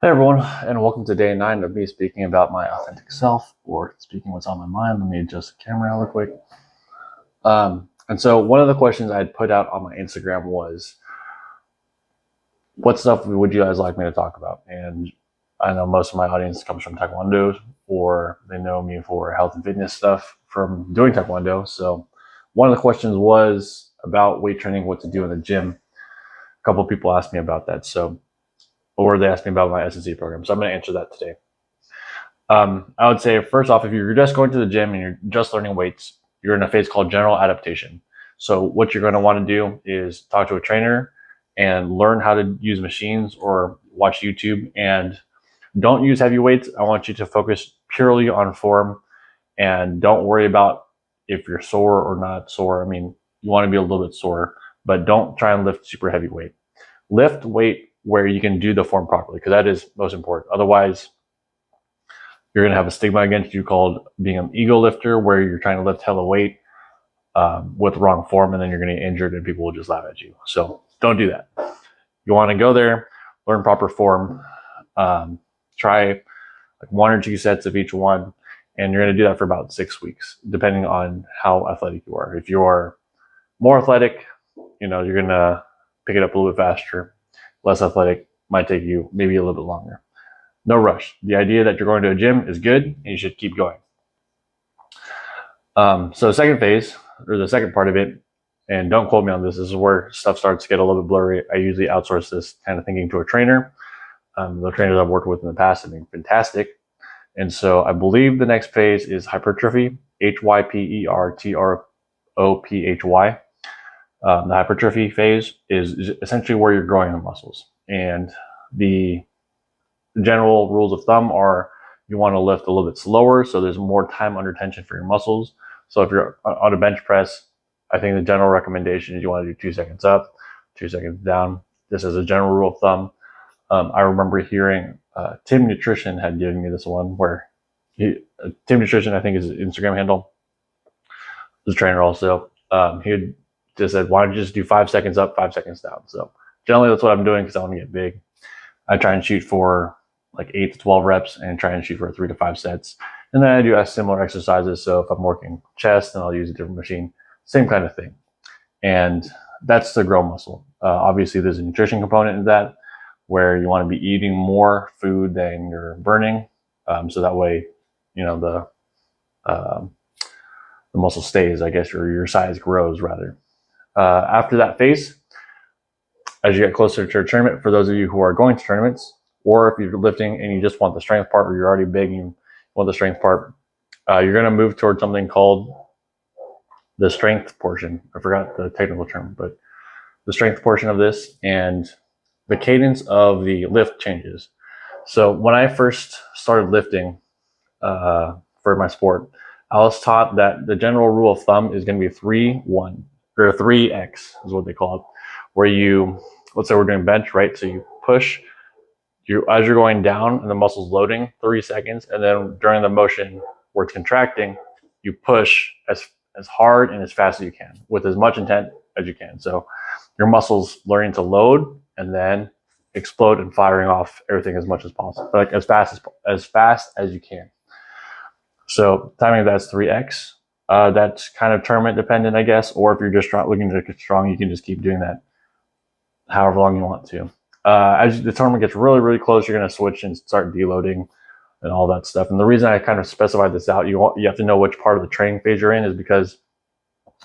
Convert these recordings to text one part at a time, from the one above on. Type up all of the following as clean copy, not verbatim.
Hey everyone, and welcome to day 9 of me speaking about my authentic self, or speaking what's on my mind. Let me adjust the camera real quick. And so one of the questions I had put out on my Instagram was, what stuff would you guys like me to talk about? And I know most of my audience comes from Taekwondo, or they know me for health and fitness stuff from doing Taekwondo. So one of the questions was about weight training, what to do in the gym. A couple of people asked me about that. Or they asked me about my S&C program. So I'm going to answer that today. I would say, first off, if you're just going to the gym and you're just learning weights, you're in a phase called general adaptation. So what you're going to want to do is talk to a trainer and learn how to use machines or watch YouTube, and don't use heavy weights. I want you to focus purely on form and don't worry about if you're sore or not sore. I mean, you want to be a little bit sore, but don't try and lift super heavy weight. Lift weight where you can do the form properly, because that is most important. Otherwise, you're going to have a stigma against you called being an ego lifter, where you're trying to lift hella weight with the wrong form, and then you're going to get injured and people will just laugh at you. So don't do that. You want to go there, learn proper form, try like 1 or 2 sets of each one, and you're going to do that for about 6 weeks, depending on how athletic you are. If you are more athletic, you're going to pick it up a little bit faster. Less athletic might take you maybe a little bit longer. No rush. The idea that you're going to a gym is good, and you should keep going. So the second phase, or the second part of it, and don't quote me on this is where stuff starts to get a little bit blurry. I usually outsource this kind of thinking to a trainer. The trainers I've worked with in the past have been fantastic. And so I believe the next phase is hypertrophy, hypertrophy. The hypertrophy phase is essentially where you're growing the muscles. And the general rules of thumb are you want to lift a little bit slower so there's more time under tension for your muscles. So if you're on a bench press, I think the general recommendation is you want to do 2 seconds up, 2 seconds down. This is a general rule of thumb. I remember hearing Tim Nutrition had given me this one where Tim Nutrition, I think, is his Instagram handle. He's a trainer also. He had just said, why don't you just do 5 seconds up, 5 seconds down? So generally that's what I'm doing because I want to get big. I try and shoot for like 8 to 12 reps and try and shoot for 3 to 5 sets. And then I do similar exercises. So if I'm working chest, then I'll use a different machine. Same kind of thing. And that's to grow muscle. Obviously, there's a nutrition component in that where you want to be eating more food than you're burning. So that way, the muscle stays, I guess, or your size grows rather. After that phase, as you get closer to a tournament, for those of you who are going to tournaments, or if you're lifting and you just want the strength part, or you're already big and you want the strength part, you're going to move towards something called the strength portion. I forgot the technical term, but the strength portion of this, and the cadence of the lift changes. So when I first started lifting for my sport, I was taught that the general rule of thumb is going to be 3-1, or 3x is what they call it, where let's say we're doing bench, right? So you push, as you're going down and the muscle's loading, 3 seconds, and then during the motion where it's contracting, you push as hard and as fast as you can with as much intent as you can. So your muscles learning to load and then explode and firing off everything as much as possible, like as fast as you can. So timing of that's 3x. That's kind of tournament dependent, I guess. Or if you're just looking to get strong, you can just keep doing that however long you want to. As the tournament gets really, really close, you're going to switch and start deloading and all that stuff. And the reason I kind of specified this out, you have to know which part of the training phase you're in, is because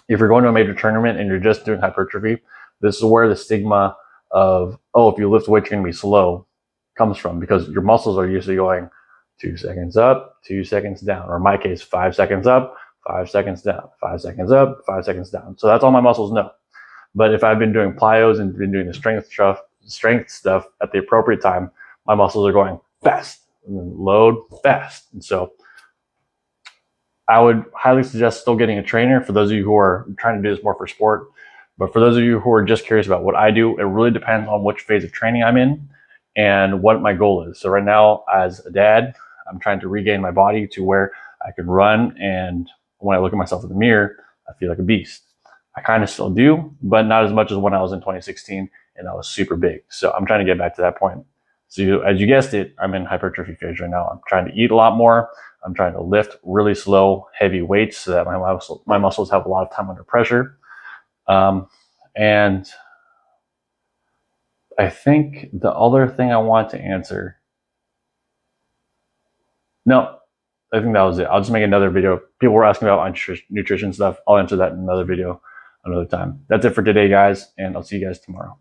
if you're going to a major tournament and you're just doing hypertrophy, this is where the stigma of, if you lift weight, you're going to be slow comes from, because your muscles are usually going 2 seconds up, 2 seconds down, or in my case, 5 seconds up, 5 seconds down, 5 seconds up, 5 seconds down. So that's all my muscles know. But if I've been doing plyos and been doing the strength stuff at the appropriate time, my muscles are going fast and then load fast. And so I would highly suggest still getting a trainer for those of you who are trying to do this more for sport. But for those of you who are just curious about what I do, it really depends on which phase of training I'm in and what my goal is. So right now, as a dad, I'm trying to regain my body to where I can run, and when I look at myself in the mirror, I feel like a beast. I kind of still do, but not as much as when I was in 2016 and I was super big. So I'm trying to get back to that point. So as you guessed it, I'm in hypertrophy phase right now. I'm trying to eat a lot more. I'm trying to lift really slow, heavy weights so that my muscles have a lot of time under pressure. And I think the other thing I want to answer, no, I think that was it. I'll just make another video. People were asking about nutrition stuff. I'll answer that in another video another time. That's it for today, guys, and I'll see you guys tomorrow.